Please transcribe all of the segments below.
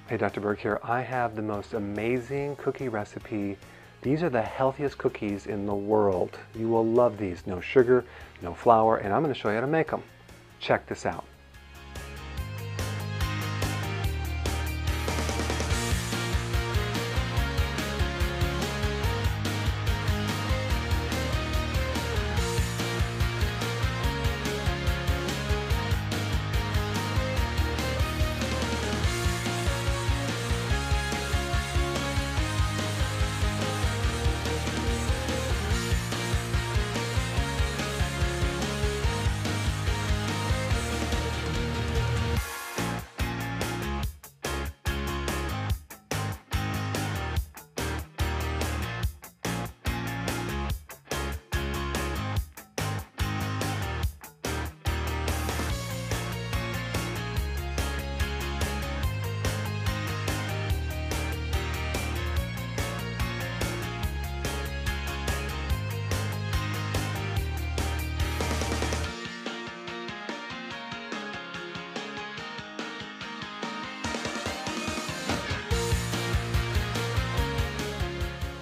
Hey, Dr. Berg here. I have the most amazing cookie recipe. These are the healthiest cookies in the world. You will love these. No sugar, no flour, and I'm going to show you how to make them. Check this out.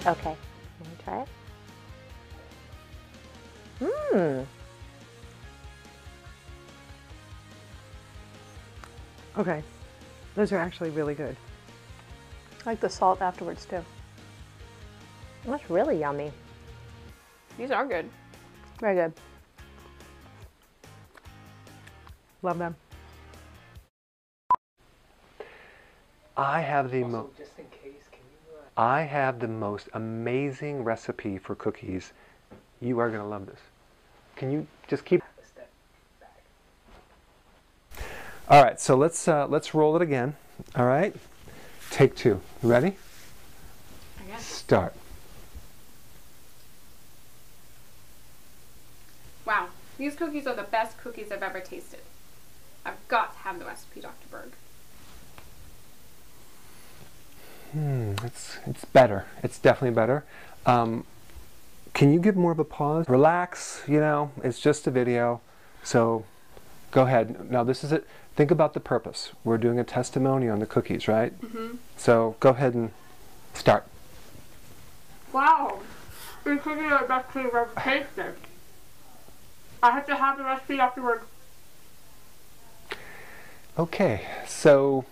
Okay, let me try it. Okay, those are actually really good. I like the salt afterwards too. That's really yummy. These are good. Very good. Love them. I have the most amazing recipe for cookies. You are going to love this. Can you just keep? All right, so let's roll it again. All right, take two. You ready? I guess. Start. Wow, these cookies are the best cookies I've ever tasted. I've got to have the recipe, Dr. Berg. It's better. It's definitely better. Can you give more of a pause? Relax, you know, it's just a video. So go ahead. Now this is it. Think about the purpose. We're doing a testimony on the cookies, right? Mm-hmm. So go ahead and start. Wow, these cookies are the best cookies I've ever tasted. I have to have the recipe, Dr. Berg. Okay, so